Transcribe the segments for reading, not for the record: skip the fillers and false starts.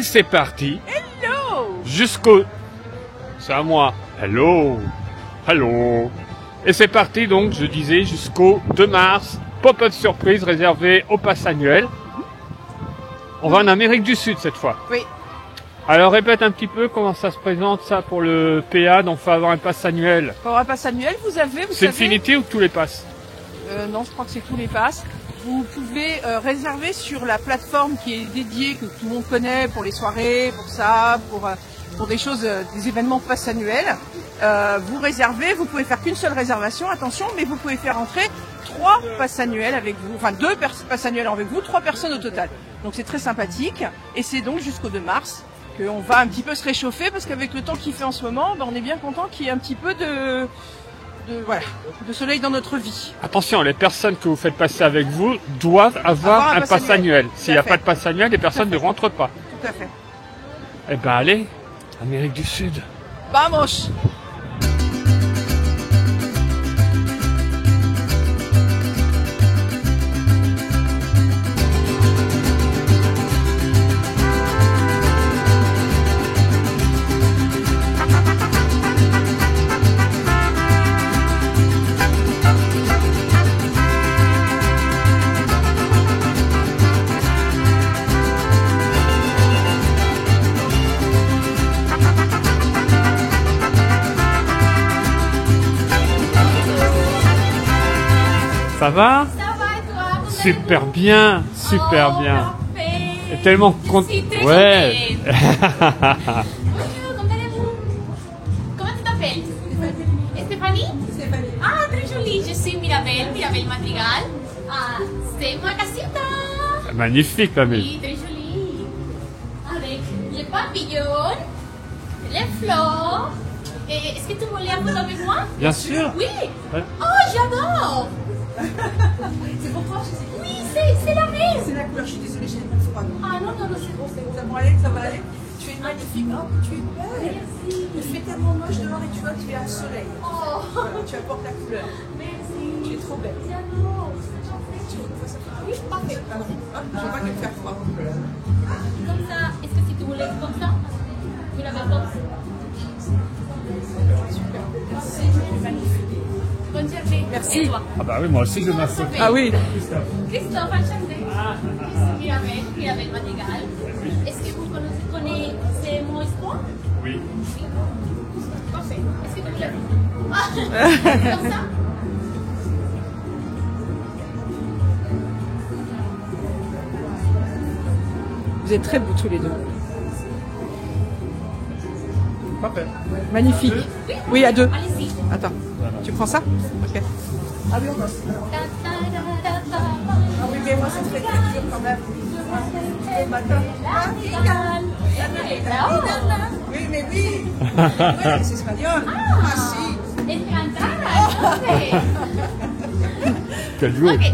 Et c'est parti. Hello. Jusqu'au... C'est à moi. Hello. Hello. Et c'est parti donc, je disais, jusqu'au 2 mars. Pop-up surprise réservé au pass annuel. On va en Amérique du Sud cette fois. Oui. Alors répète un petit peu comment ça se présente ça pour le PA, donc il faut avoir un pass annuel. Pour un pass annuel, vous savez... C'est Infinity ou tous les passes? Non, je crois que c'est tous les passes. Vous pouvez réserver sur la plateforme qui est dédiée, que tout le monde connaît, pour les soirées, pour ça, pour des choses, des événements pass annuels. Vous réservez, vous pouvez faire qu'une seule réservation, attention, mais vous pouvez faire entrer 3 passes annuelles avec vous, enfin 2 passes annuelles avec vous, 3 personnes au total. Donc c'est très sympathique, et c'est donc jusqu'au 2 mars qu'on va un petit peu se réchauffer, parce qu'avec le temps qu'il fait en ce moment, on est bien content qu'il y ait un petit peu de soleil dans notre vie. Attention, les personnes que vous faites passer avec vous doivent avoir un pass annuel. S'il n'y a pas de pass annuel, les personnes ne rentrent pas. Tout à fait. Eh ben allez, Amérique du Sud. Vamos! Ça va? Ça va et toi? Super bien, super bien. Parfait. Et tellement content. Je suis très Ouais. Bonjour, comment allez-vous? Comment tu t'appelles? Stéphanie. Stéphanie? Ah, très jolie. Je suis Mirabelle, Mirabelle Madrigal. Ah, c'est ma casita. Magnifique, la maison. Oui, très jolie. Avec les papillons, les fleurs. Et est-ce que tu voulais un photo avec moi? Bien sûr. Oui. Ouais. Oh, j'adore. C'est pour toi, je sais. Oui, c'est la même. C'est la couleur, je suis désolée, j'ai pas le froid. Ah non, non, non, c'est bon, c'est bon. Ça va aller, ça va aller. Tu es magnifique, oh, tu es belle. Merci. Il fait tellement moche dehors et tu vois, tu es un soleil. Oh, Voilà, tu apportes la couleur. merci. Tu es trop belle. J'adore. Tu vois ça fait Oui, parfait. Ah non, hop, je vais pas te faire froid. Comme ça, est-ce que si tu voulais comme ça, tu l'avais comme ça? Super. Merci, tu es magnifique. Bonne journée. Merci. Et toi? Ah bah oui, moi aussi je m'assure. Ah oui. Christophe, enchanté. Mirabelle, Mirabelle Madrigal. Est-ce que vous connaissez mon histoire? Oui. Parfait. Est-ce que tu voulais? Ah, comme ça? Vous êtes très beaux tous les deux. Parfait. Magnifique. Oui, à 2. Allez-y. Attends, tu prends ça? Ok. Ah oui, on va. Ah oui, mais moi, c'est très très dur quand même. Le matin. Oui, mais oui. Oui, c'est espagnol. Ah si. Encantada. Quel jour. Ok.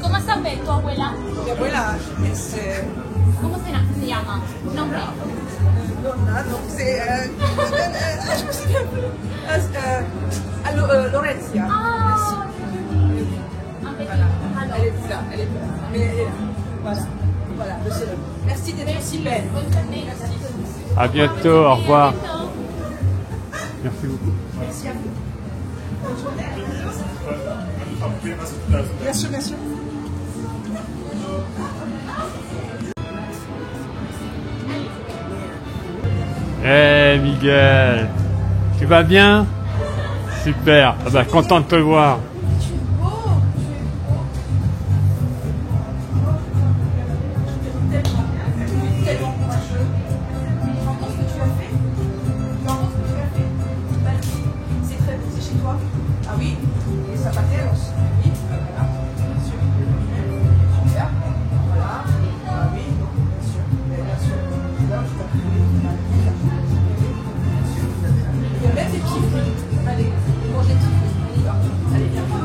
¿Cómo s'appelle tu abuela? Mi abuela es. ¿Cómo se llama? Nombre. Donna, donc c'est. Je me souviens plus. Lorenzia. Ah, Voilà. Elle est plus là, elle est plus là. Mais elle est là. Voilà. Voilà, monsieur. Merci d'être si belle. bonne journée. À bientôt, au revoir. Merci beaucoup. Merci à vous. Bien sûr, bien sûr. Eh Miguel, tu vas bien? Super, ah bah, content de te voir. Tellement courageux. Tu entends ce que tu as fait? Tu entends ce que tu as fait? Vas-y, c'est très beau, c'est chez toi? Ah oui, les zapateros. Oui, voilà, bien sûr. Super, voilà. Ah oui, bien sûr, bien sûr. Là, je t'en prie. Bien sûr. Il y a même des petits fruits. Allez, mangez des petits fruits. Allez, viens.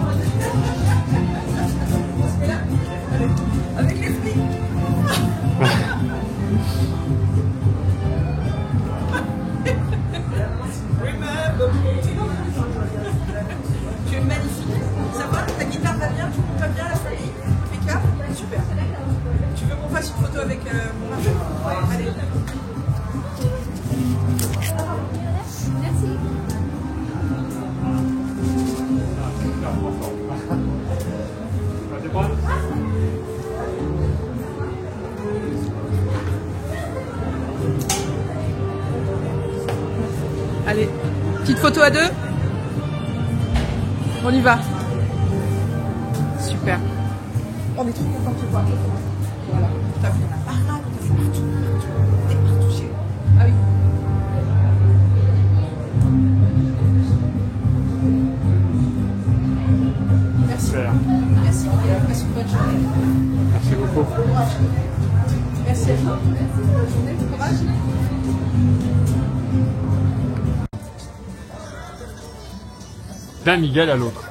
photo avec mon mari. Allez. Merci. Allez, petite photo à deux. On y va. Super. On est trop contents de te voir. Voilà. T'as vu, on a partout, t'as vu partout. T'es partout chez nous. Ah oui. Merci. Super. Merci. Passe une bonne journée. Merci beaucoup. Merci à toi. Bonne journée, bon courage. D'un Miguel à l'autre.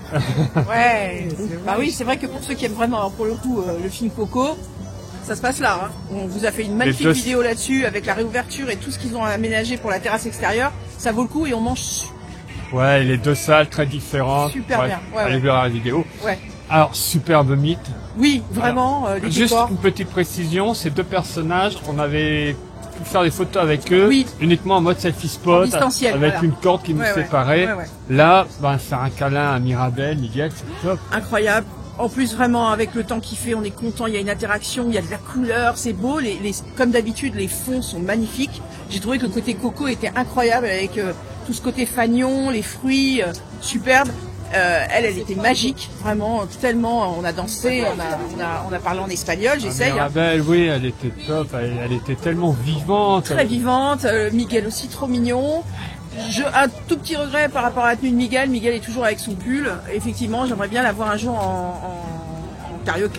Ouais. Bah oui, c'est vrai que pour ceux qui aiment vraiment, pour le coup, le film Coco, ça se passe là. Hein. On vous a fait une magnifique deux- vidéo là-dessus avec la réouverture et tout ce qu'ils ont aménagé pour la terrasse extérieure. Ça vaut le coup et on mange. Ouais, les deux salles très différentes. Super Bref, bien. Ouais, allez ouais. voir la vidéo. Ouais. Alors, superbe mythe. Oui, vraiment, les Juste décors. une petite précision, ces deux personnages, on avait pu faire des photos avec eux, Oui. uniquement en mode selfie spot, En distanciel, avec voilà. une corde qui nous Ouais, ouais. séparait. Ouais, ouais. Là, ben, faire un câlin à Mirabel, Miguel, c'est top. Incroyable. En plus, vraiment, avec le temps qu'il fait, on est content. Il y a une interaction, il y a de la couleur, c'est beau. Comme d'habitude, les fonds sont magnifiques. J'ai trouvé que le côté coco était incroyable avec tout ce côté fagnon, les fruits, superbes. Elle était magique, vraiment, tellement. On a dansé, on a parlé en espagnol. J'essaye. Hein. Mirabel, oui, elle était top, elle était tellement vivante. Très vivante. Miguel aussi trop mignon. Un tout petit regret par rapport à la tenue de Miguel. Miguel est toujours avec son pull. Effectivement, j'aimerais bien la voir un jour en karaoké,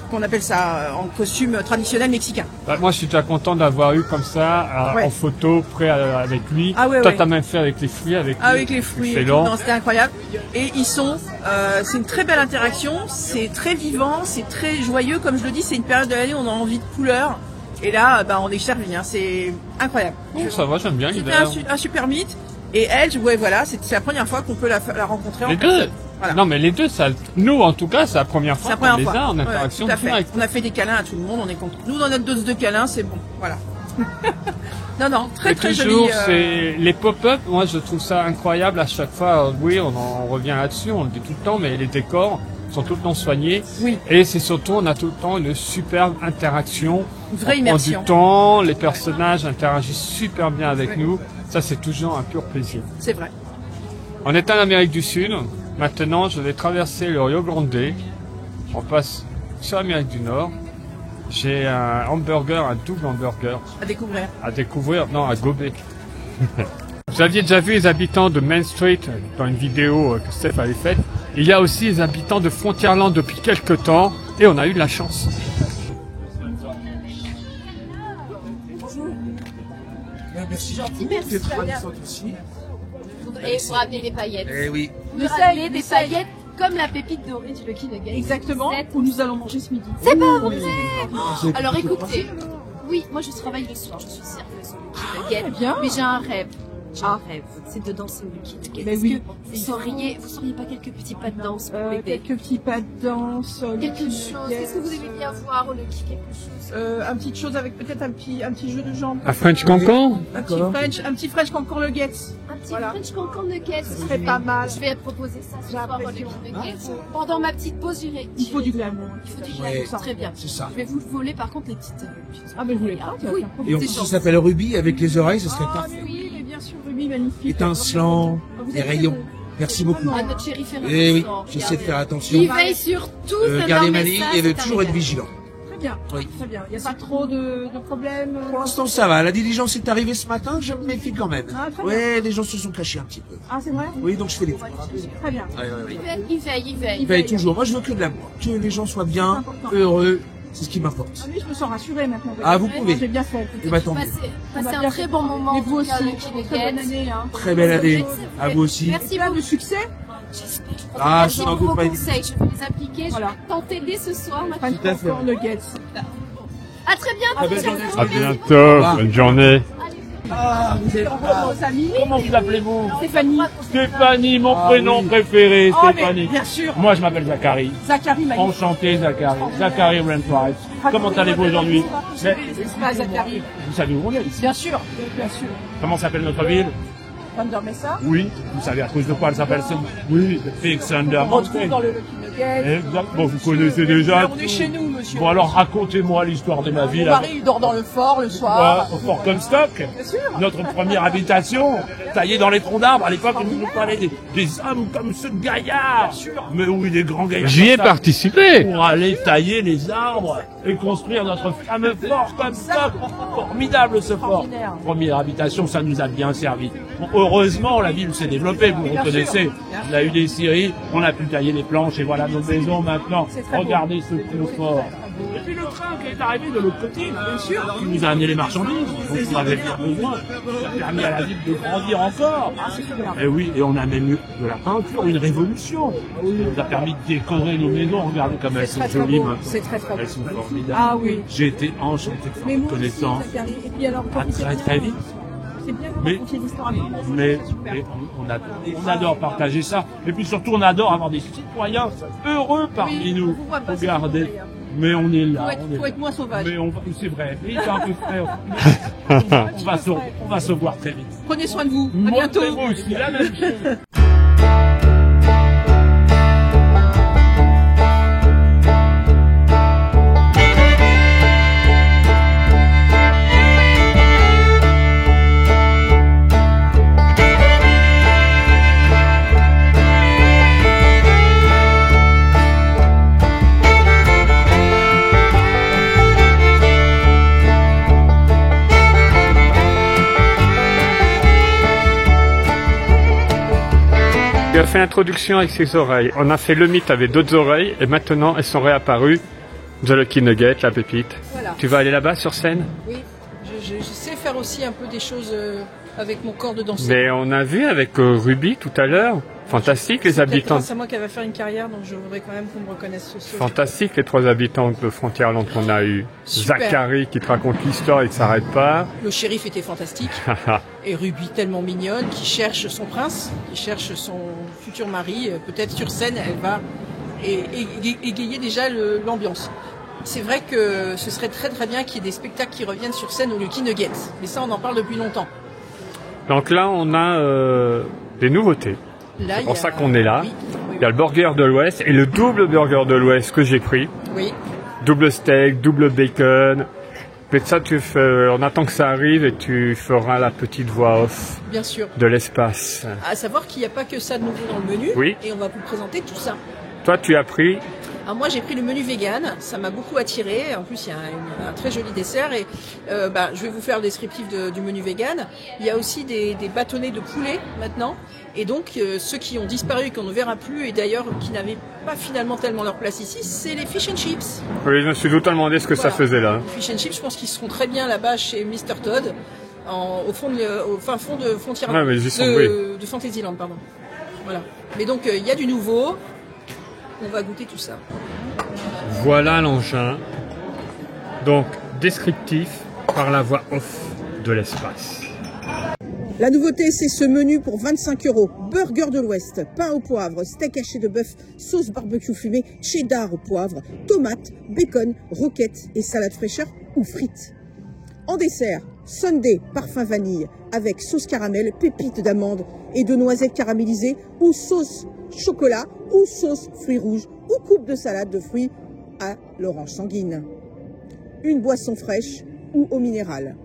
qu'on appelle ça, en costume traditionnel mexicain. Bah, moi, je suis déjà content d'avoir eu comme ça, Ouais. en photo, prêt avec lui. Ah ouais, Toi, ouais. t'as même fait avec les fruits, avec lui. Avec les fruits, et tout. Excellent. Non, c'était incroyable. Et ils sont, c'est une très belle interaction, c'est très vivant, c'est très joyeux. Comme je le dis, c'est une période de l'année où on a envie de couleurs. Et là, on est servi, hein, c'est incroyable. Oh, ça va, j'aime bien C'était l'hiver. un super mythe. Et elle, ouais, voilà, c'est la première fois qu'on peut la rencontrer en Les deux. personne. Voilà. Non, mais les deux, ça, nous, en tout cas, c'est la première C'est fois la qu'on première les fois. a en Ouais, interaction tout à fait. directe. On a fait des câlins à tout le monde, on est content. Nous, dans notre dose de câlins, c'est bon. Voilà. non, très Et très toujours, joli. c'est les pop-up. Moi, je trouve ça incroyable à chaque fois. Oui, on revient là-dessus, on le dit tout le temps, mais les décors sont tout le temps soignés. Oui. Et c'est surtout, on a tout le temps une superbe interaction. Une vraie On prend du immersion. temps, les personnages interagissent super bien avec Ouais. nous. Ça, c'est toujours un pur plaisir. C'est vrai. On est en Amérique du Sud. Maintenant, je vais traverser le Rio Grande. On passe sur l'Amérique du Nord. J'ai un hamburger, un double hamburger À découvrir. à découvrir, non, à gober. Vous aviez déjà vu les habitants de Main Street dans une vidéo que Steph avait faite. Il y a aussi les habitants de Frontierland depuis quelques temps et on a eu de la chance. Merci. Merci. C'est très intéressant aussi. Et vous ramenez des paillettes. Eh oui. Vous ramenez des paillettes comme la pépite dorée du Lucky Nugget. Exactement. Où nous allons manger ce midi. C'est pas vrai. Alors écoutez, oui, moi je travaille le soir, je suis serveuse au Lucky Nugget. bien. Mais j'ai un rêve. J'ai un rêve, c'est de danser au Lucky Nugget. Mais Est-ce oui. que vous sauriez pas quelques petits pas de danse pour m'aider? Quelques petits pas de danse. Quelque chose. Qu'est-ce que vous aimez bien voir au Lucky? Quelque chose. Un petit chose avec peut-être un petit jeu de jambes. Un French Cancan? Un petit French Cancan Nuggets. Un petit Voilà. French Cancan Nugget. Ce serait pas mal. Je vais proposer ça ce soir au Lucky Nugget. Pendant ma petite pause, j'irai. Il faut du glamour. Il faut du Ouais. glamour, très bien. C'est ça. Je vais vous le voler par contre les petites. Ah, mais je voulais pas. Oui. Et en plus, ça s'appelle Ruby avec les oreilles, ce serait Ah, parfait. mais oui, mais bien sûr, Ruby, magnifique. Étincelant, Vous des êtes rayons. très bon. Merci beaucoup. À notre chéri Ferrand. Eh oui, j'essaie de faire attention. Il veille sur tout. Garder ma ligne et de toujours être vigilant. Très bien. Oui. Très bien. Il n'y a pas trop de problèmes. Pour l'instant, ça va. La diligence est arrivée ce matin, je me méfie quand même. Ah, très Ouais, les gens se sont cachés un petit peu. Ah, c'est vrai? Oui, donc je fais les tours. Très bien. Ouais, ouais, ouais. Il veille. Il veille toujours. Moi, je veux que de l'amour. Que les gens soient C'est bien, important. heureux. C'est ce qui m'importe. Ah, mais je me sens rassurée maintenant. Ah, vous pouvez. J'ai bien fait. Et bah, tant mieux. Passez un très bon moment. Et vous en tout cas, aussi. au Lucky Très bonne Nugget. année. Hein. Très belle année. À vous aussi. Merci Plein beaucoup. de succès. Ah, J'ai je n'en un doute gros pas. conseil, je vais les appliquer. Voilà. Je vais tenter dès ce soir. ma French fille. Tout à fait. Cancan Nuggets. À très bientôt. belle journée. À bientôt, bonne journée. Ah, vous êtes... Nos amis. Comment vous appelez-vous? Stéphanie. Stéphanie, mon prénom préféré, Oh, mais Stéphanie. bien sûr. Moi, je m'appelle Zachary. Zachary Magnifique. Enchanté, Zachary. Zachary Renfright. Comment allez-vous aujourd'hui? C'est pas Zachary. Vous savez où on est ici? Bien sûr, bien sûr. Comment s'appelle notre ville? Thunder Mesa. Oui. Vous savez à cause de quoi elle s'appelle ça? Oui, the Big Thunder On retrouve Mountain. dans le Lucky Nugget. Exactement, vous connaissez déjà. On est chez nous, monsieur. Bon alors racontez-moi l'histoire de ma Mon ville. mari, il dort dans le fort le soir. Au Fort Comstock, Bien sûr. notre première habitation, taillée dans les troncs d'arbres. À l'époque, on nous parlait des hommes comme ceux de Gaillard. Mais oui, des grands gaillards. J'y ai comme ça, participé. pour aller tailler les arbres et construire notre fameux Fort Comstock. Formidable ce fort. Extraordinaire. Première habitation, ça nous a bien servi. Bon, heureusement, la ville s'est développée, vous Bien reconnaissez. sûr, bien On a eu des scieries, on a pu tailler les planches et voilà nos maisons maintenant. C'est très beau. Regardez ce confort. Et puis le train qui est arrivé de l'autre côté, bien sûr, qui nous a amené les marchandises, dont on avait bien besoin. Ça a permis à la ville de grandir encore. Et oui, et on a même eu de la peinture, une révolution. Ça nous a permis de décorer nos maisons. Regardez comme elles sont Très, très jolies beau. maintenant. C'est très très beau. Elles sont formidables. Ah oui. J'ai été enchanté de faire Mais votre moi aussi, connaissance. Zachary. Et puis alors, À très très vite. c'est bien que vous Mais- racontiez l'histoire avec moi. Mais, Super. mais on adore partager ça. Et puis surtout, on adore avoir des citoyens heureux parmi Oui, nous. on vous voit pas, c'est Regardez. d'ailleurs. Mais on est là. Faut on est être là. moins sauvage. Mais c'est vrai. Mais il est un peu frais. on va se voir très vite. Prenez soin de vous. À Moi, bientôt. c'est vous aussi, la même chose. Tu as fait l'introduction avec ses oreilles. On a fait le mythe avec d'autres oreilles et maintenant elles sont réapparues. The Lucky Nugget, la pépite. Voilà. Tu vas aller là-bas sur scène? Oui, je sais faire aussi un peu des choses avec mon corps de danser. Mais on a vu avec Ruby tout à l'heure. Fantastique les C'est peut-être habitants. grâce à moi qu'elle va faire une carrière, donc je voudrais quand même qu'on me reconnaisse ce soir. Fantastique les 3 habitants de Frontierland qu'on a eu. Super. Zachary qui te raconte l'histoire et qui s'arrête pas. Le shérif était fantastique. Et Ruby tellement mignonne, qui cherche son prince, qui cherche son futur mari. Peut-être sur scène, elle va égayer déjà l'ambiance. C'est vrai que ce serait très très bien qu'il y ait des spectacles qui reviennent sur scène au Lucky Nugget. Mais ça, on en parle depuis longtemps. Donc là on a des nouveautés. Là, C'est pour il y a- ça qu'on est là. Oui, oui, Il y a le burger de l'Ouest et le double burger de l'Ouest que j'ai pris. oui. Double steak, double bacon. Mais ça, on attend que ça arrive et tu feras la petite voix off Bien sûr. de l'espace. À savoir qu'il n'y a pas que ça de nouveau dans le menu. Oui. Et on va vous présenter tout ça. Toi, tu as pris Alors moi j'ai pris le menu vegan, ça m'a beaucoup attiré. En plus il y a un très joli dessert et je vais vous faire le descriptif du menu vegan. Il y a aussi des bâtonnets de poulet maintenant. Et donc ceux qui ont disparu et qu'on ne verra plus et d'ailleurs qui n'avaient pas finalement tellement leur place ici, c'est les fish and chips. Oui, je me suis tout demandé ce que ça Voilà. faisait là. Les fish and chips, je pense qu'ils seront très bien là-bas chez Mr Todd, au fin fond de Frontierland, Ouais, mais ils y sont, oui. de Fantasyland, pardon. Voilà. Mais donc il y a du nouveau. On va goûter tout ça. Voilà l'engin. Donc, descriptif par la voix off de l'espace. La nouveauté, c'est ce menu pour 25 €. Burger de l'Ouest, pain au poivre, steak haché de bœuf, sauce barbecue fumée, cheddar au poivre, tomates, bacon, roquettes et salade fraîcheur ou frites. En dessert, sundae parfum vanille avec sauce caramel, pépites d'amande et de noisettes caramélisées ou sauce chocolat ou sauce fruits rouges ou coupe de salade de fruits à l'orange sanguine. Une boisson fraîche ou eau minérale.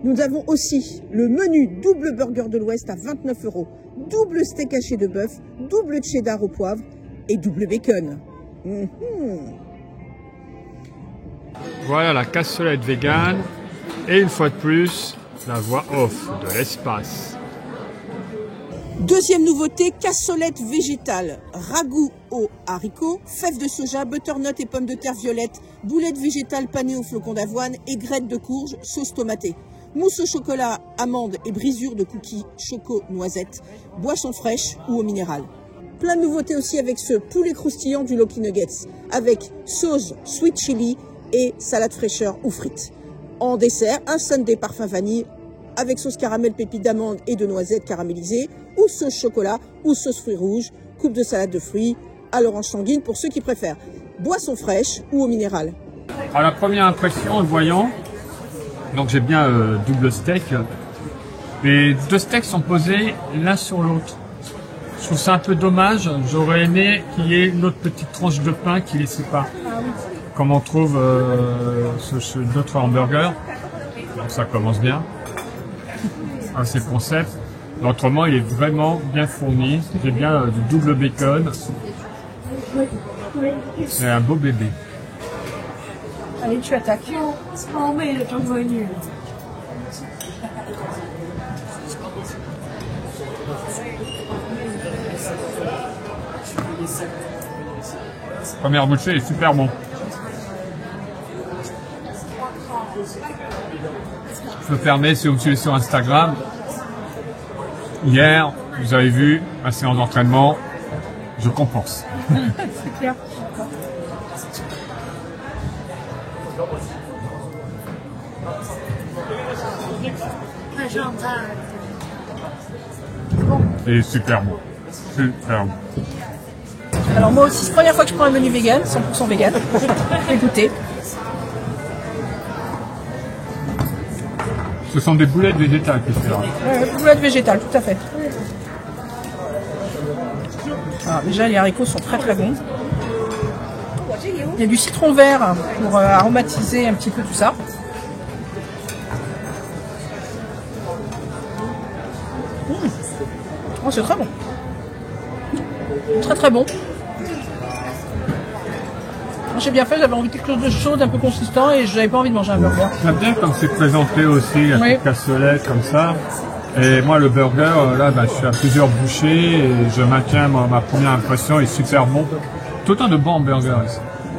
Nous avons aussi le menu double burger de l'Ouest à 29 €, double steak haché de bœuf, double cheddar au poivre et double bacon. Voilà la cassolette vegan. Et une fois de plus, la voix off de l'espace. Deuxième nouveauté, cassolette végétale, ragoût aux haricots, fèves de soja, butternut et pommes de terre violettes, boulettes végétales panées au flocon d'avoine, aigrettes de courge, sauce tomatée. Mousse au chocolat, amandes et brisure de cookies choco-noisettes, boisson fraîche ou eau minérale. Plein de nouveautés aussi avec ce poulet croustillant du Lucky Nuggets, avec sauce sweet chili et salade fraîcheur ou frites. En dessert, un sundae parfum vanille avec sauce caramel, pépites d'amande et de noisettes caramélisées, ou sauce chocolat, ou sauce fruits rouges, coupe de salade de fruits, à l'orange sanguine pour ceux qui préfèrent. Boisson fraîche ou au minéral. À la première impression, en le voyant, donc j'ai bien double steak. Les deux steaks sont posés l'un sur l'autre. Je trouve ça un peu dommage. J'aurais aimé qu'il y ait une autre petite tranche de pain qui les sépare. Comme on trouve d'autres hamburgers. Donc ça commence bien. C'est le concept. Autrement, il est vraiment bien fourni. J'ai bien du double bacon. C'est un beau bébé. Allez, tu attaques. Première bouchée est super bon. Je me permets, si vous me suivez sur Instagram, hier, vous avez vu ma séance d'entraînement, je compense. C'est clair. Et super bon. Super bon. Alors moi aussi, c'est la première fois que je prends un menu vegan, 100% vegan. Je vais goûter. Ce sont des boulettes végétales qui sont là. Boulettes végétales, tout à fait. Alors déjà, les haricots sont très très bons. Il y a du citron vert pour aromatiser un petit peu tout ça. Oh, c'est très bon. Très très bon. J'ai bien fait, j'avais envie de quelque chose de chaud, d'un peu consistant et je n'avais pas envie de manger un burger. J'aime bien comme c'est présenté aussi, la petite cassolette comme ça. Et moi, le burger, là, je suis à plusieurs bouchées et je maintiens ma première impression, il est super bon. Tout un de bons hamburgers ici.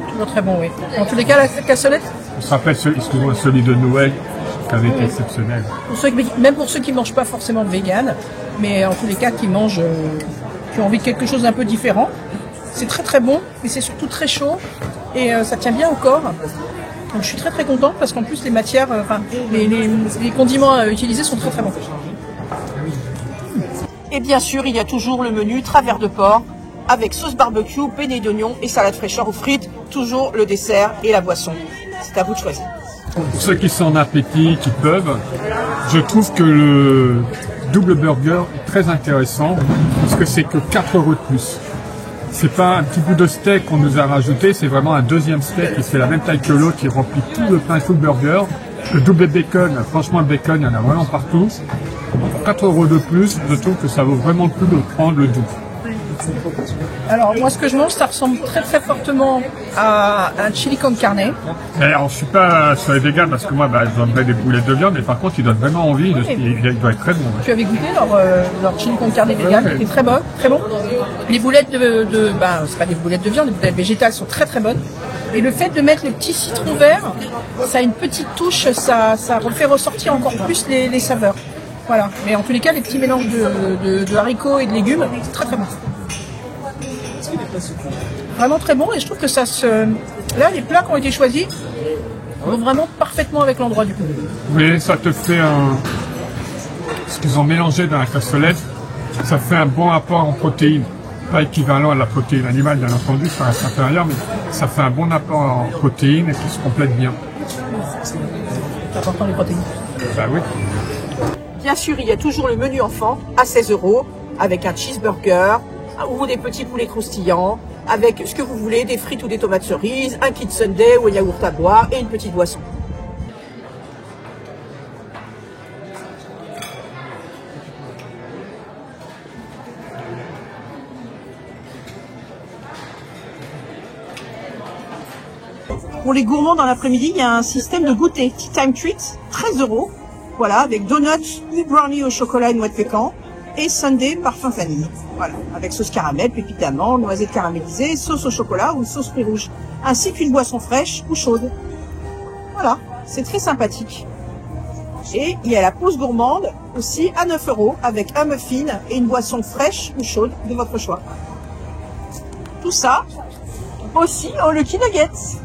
Toujours très bon, oui. En tous les cas, la cassolette. On se rappelle, excusez-moi, celui de Noël, qui avait été exceptionnel. Même pour ceux qui ne mangent pas forcément de vegan, mais en tous les cas qui mangent, qui ont envie de quelque chose d'un peu différent. C'est très très bon, mais c'est surtout très chaud et ça tient bien au corps. Donc je suis très très contente parce qu'en plus les matières, les condiments utilisés sont très très bons. Et bien sûr, il y a toujours le menu travers de porc avec sauce barbecue, penne d'oignon et salade fraîcheur aux frites. Toujours le dessert et la boisson. C'est à vous de choisir. Pour ceux qui sont en appétit, qui peuvent, je trouve que le double burger est très intéressant parce que c'est que 4 € de plus. C'est pas un petit bout de steak qu'on nous a rajouté, c'est vraiment un deuxième steak qui fait la même taille que l'autre, qui remplit tout le pain, tout le burger. Le double bacon, franchement le bacon, il y en a vraiment partout. Pour 4 € de plus, je trouve que ça vaut vraiment le coup de prendre le double. Alors moi ce que je mange, ça ressemble très très fortement à un chili con carne. Alors je suis pas sur les végans parce que moi je donnerais des boulettes de viande, mais par contre il donne vraiment envie, il doit être très bon. Tu avais goûté leur chili con carne vegan, qui est très bon, très bon. Les boulettes c'est pas des boulettes de viande, les boulettes végétales sont très très bonnes. Et le fait de mettre le petit citron vert, ça a une petite touche, ça fait ressortir encore plus les saveurs. Voilà, mais en tous les cas, les petits mélanges de haricots et de légumes, c'est très très bon. Vraiment très bon et je trouve que ça se... Là, les plats qui ont été choisis vont vraiment parfaitement avec l'endroit du coup. Oui, ça te fait ce qu'ils ont mélangé dans la cassolette, ça fait un bon apport en protéines. Pas équivalent à la protéine animale, bien entendu, ça reste inférieur, mais ça fait un bon apport en protéines et qui se complète bien. C'est important les protéines. Bah oui. Bien sûr, il y a toujours le menu enfant à 16 € avec un cheeseburger ou des petits poulets croustillants, avec ce que vous voulez, des frites ou des tomates cerises, un kit sundae ou un yaourt à boire et une petite boisson. Pour les gourmands dans l'après-midi, il y a un système de goûter, Tea Time Treat, 13 €. Voilà, avec donuts ou brownie au chocolat et noix de pécan et sundae parfum vanille. Voilà, avec sauce caramel, pépites d'amande, noisettes caramélisées, sauce au chocolat ou sauce fruits rouges, ainsi qu'une boisson fraîche ou chaude. Voilà, c'est très sympathique. Et il y a la pause gourmande aussi à 9 € avec un muffin et une boisson fraîche ou chaude de votre choix. Tout ça aussi au Lucky Nuggets.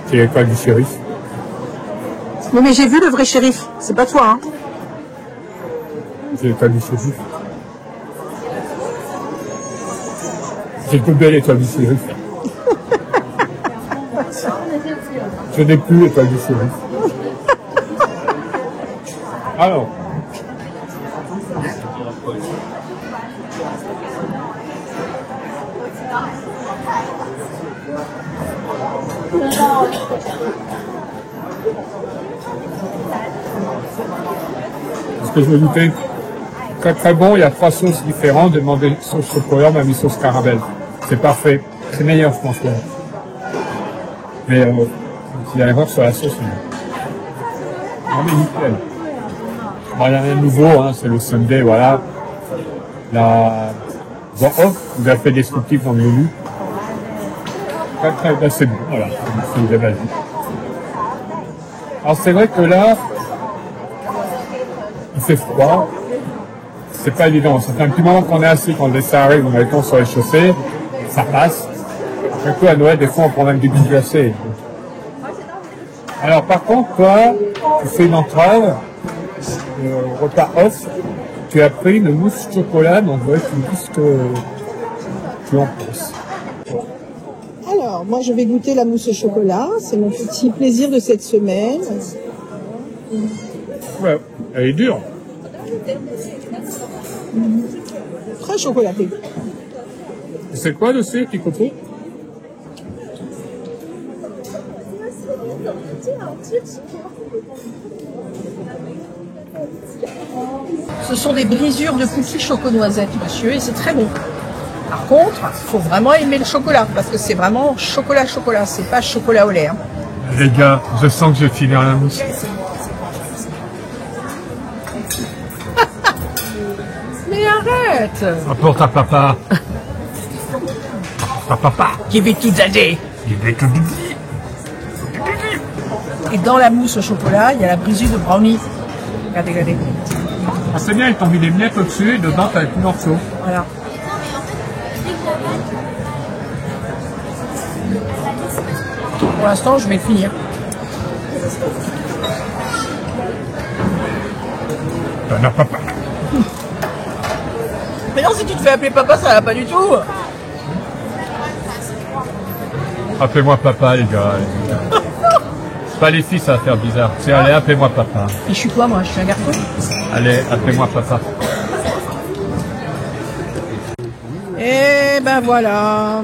C'est l'étoile du shérif. Oui, mais j'ai vu le vrai shérif. C'est pas toi, hein. C'est l'étoile du shérif. C'est plus belle l'étoile du shérif. Je n'ai plus l'étoile du shérif. Alors. Parce que je me doutais, très très bon, il y a 3 sauces différentes, demandez sauce chocolat, même sauce caramel. C'est parfait. C'est meilleur, je pense. Mais il y a l'erreur sur la sauce. Non mais nickel. Bon, il y a un nouveau, hein, c'est le Sunday, voilà. La... Bon, vous avez fait des descriptif dans le menu. Très très, ben, c'est bon, voilà. C'est une basique. Alors c'est vrai que là, il fait froid. C'est pas évident. Ça fait un petit moment qu'on est assis quand le dessert arrive, on a le temps sur les chaussées. Ça passe. Un peu à Noël, des fois, on prend même des billes glacées. Alors, par contre, toi, tu fais une entrave, repas off, tu as pris une mousse chocolat, donc ouais, tu me dis ce que tu en penses. Alors, moi, je vais goûter la mousse au chocolat. C'est mon petit plaisir de cette semaine. Ouais, elle est dure. Très chocolaté. C'est quoi dessus, petit coco? Ce sont des brisures de cookies choco-noisettes, monsieur, et c'est très bon. Par contre, il faut vraiment aimer le chocolat, parce que c'est vraiment chocolat-chocolat, c'est pas chocolat au lait. Hein. Les gars, je sens que je vais finir la mousse. Mais arrête! Apporte à papa. À papa. Give it to daddy! Give it to Didi. Et dans la mousse au chocolat, il y a la brisure de brownie. Regardez, regardez. Ah, c'est bien, ils t'ont mis des miettes au-dessus et dedans, t'as les petits morceaux. Voilà. Pour l'instant, je vais le finir. T'en as papa. Mais non, si tu te fais appeler papa, ça va pas du tout. Appelez-moi papa, les gars. Pas les filles, ça va faire bizarre. C'est allez, appelez-moi papa. Et je suis quoi, moi? Je suis un garçon. Allez, appelez-moi papa. Et ben voilà.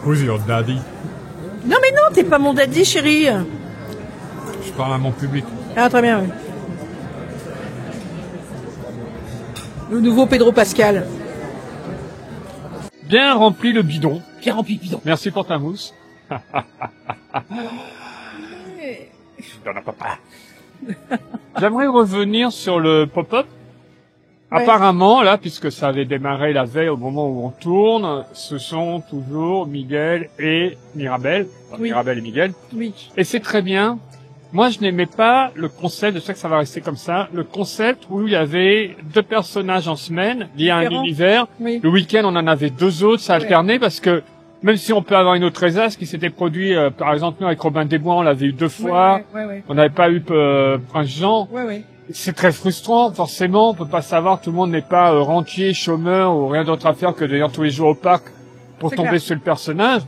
Who's your daddy? Non mais non, t'es pas mon daddy, chérie. Je parle à mon public. Ah, très bien, oui. Le nouveau Pedro Pascal. Bien rempli le bidon. Bien rempli, bidon. Merci pour ta mousse. T'en as papa. J'aimerais revenir sur le pop-up. Ouais. Apparemment, là, puisque ça avait démarré la veille au moment où on tourne, ce sont toujours Miguel et Mirabel. Enfin, Oui. Mirabel et Miguel. Oui. Et c'est très bien. Moi, je n'aimais pas le concept, je sais que ça va rester comme ça, le concept où il y avait 2 personnages en semaine liés à un Différents. univers. Oui. Le week-end, on en avait 2 autres, ça alternait parce que même si on peut avoir une autre Résas qui s'était produit, par exemple, nous, avec Robin des Bois, on l'avait eu 2 fois. Ouais. On n'avait pas eu Prince Jean. Ouais. C'est très frustrant, forcément. On peut pas savoir, tout le monde n'est pas rentier, chômeur ou rien d'autre à faire que de venir tous les jours au parc pour C'est tomber clair. sur le personnage.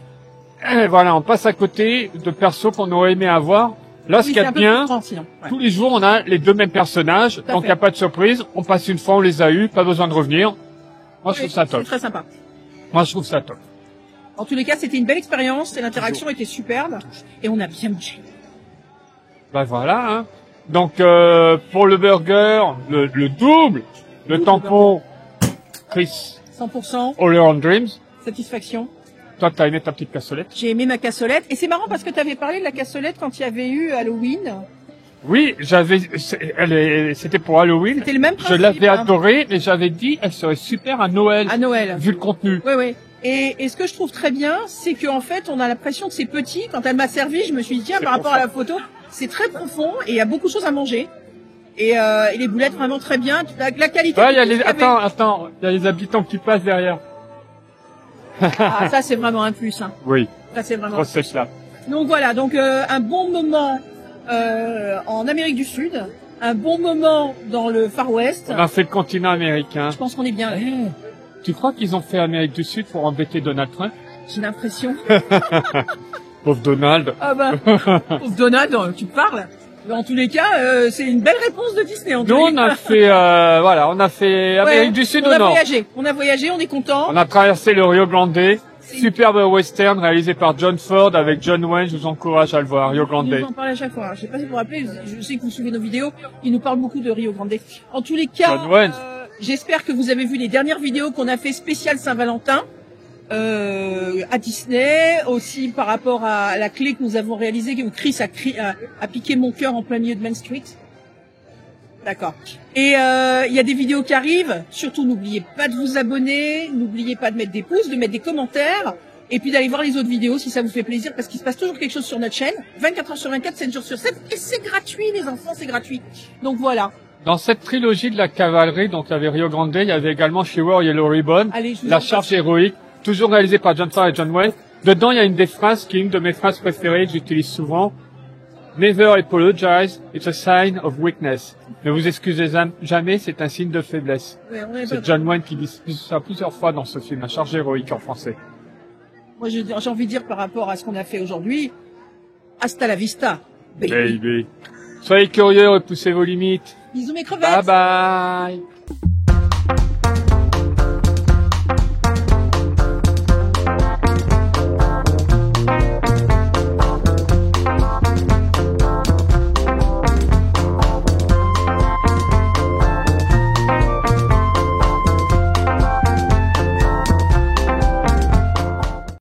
Et voilà, on passe à côté de persos qu'on aurait aimé avoir. Là, ce Oui, qu'il y c'est a un de peu bien, frustrant, sinon. Ouais. tous les jours, on a les 2 mêmes personnages, à donc il fait. n'y a pas de surprise. On passe une fois, on les a eus, pas besoin de revenir. Moi, je trouve ça top. C'est très sympa. Moi, je trouve ça top. En tous les cas, c'était une belle expérience et l'interaction était superbe et on a bien mangé. Ben voilà, hein. Donc, pour le burger, le double, le tampon, Chris, 100% All Around Dreams. satisfaction. Toi, t'as aimé ta petite cassolette? J'ai aimé ma cassolette et c'est marrant parce que tu avais parlé de la cassolette quand il y avait eu Halloween. Oui, c'était pour Halloween. C'était le même Je principe. l'avais hein, adorée, mais j'avais dit, elle serait super à Noël, à Noël. vu le contenu. Oui. Et ce que je trouve très bien, c'est qu'en fait, on a l'impression que c'est petit. Quand elle m'a servi, je me suis dit, tiens, C'est par rapport à la photo, c'est très profond et il y a beaucoup de choses à manger. Et les boulettes vraiment très bien. La qualité. Ouais, il y a de tout les, ce qu'il y avait. attends, il y a les habitants qui passent derrière. Ah, ça, c'est vraiment un plus. Hein. Oui. Là, c'est vraiment. Grosse sèche là. Donc voilà, donc un bon moment en Amérique du Sud, un bon moment dans le Far West. On a fait le continent américain. Je pense qu'on est bien là. Tu crois qu'ils ont fait Amérique du Sud pour embêter Donald Trump? J'ai l'impression. Pauvre Donald. Ah bah, pauvre Donald, tu parles. Mais en tous les cas, c'est une belle réponse de Disney. En tous Nous, les on a cas. fait, voilà, on a fait Amérique du Sud on au a nord. voyagé, on est content. On a traversé le Rio Grande. Superbe western réalisé par John Ford avec John Wayne. Je vous encourage à le voir, Rio Grande. Il nous en parle à chaque fois. Je sais pas si vous vous rappelez, je sais que vous suivez nos vidéos. Il nous parle beaucoup de Rio Grande. En tous les cas, John Wayne. j'espère que vous avez vu les dernières vidéos qu'on a fait spéciales Saint-Valentin à Disney, aussi par rapport à la clé que nous avons réalisée, où Chris a piqué mon cœur en plein milieu de Main Street. D'accord. Et il y a des vidéos qui arrivent. Surtout, n'oubliez pas de vous abonner, n'oubliez pas de mettre des pouces, de mettre des commentaires, et puis d'aller voir les autres vidéos si ça vous fait plaisir, parce qu'il se passe toujours quelque chose sur notre chaîne, 24 heures sur 24, 7 jours sur 7, et c'est gratuit, les enfants, c'est gratuit. Donc voilà. Dans cette trilogie de la cavalerie, donc il y avait Rio Grande, il y avait également She Wore Yellow Ribbon, Allez, je vous la en charge passe. héroïque, toujours réalisée par John Ford et John Wayne. Dedans, il y a une des phrases qui est une de mes phrases préférées que j'utilise souvent. Never apologize, it's a sign of weakness. Ne vous excusez jamais, c'est un signe de faiblesse. Ouais, on est C'est pas- John Wayne qui dit ça plusieurs fois dans ce film, la charge héroïque en français. Moi, j'ai envie de dire par rapport à ce qu'on a fait aujourd'hui, hasta la vista. Baby. Soyez curieux, repoussez vos limites. Bisous mes crevettes. Bye bye.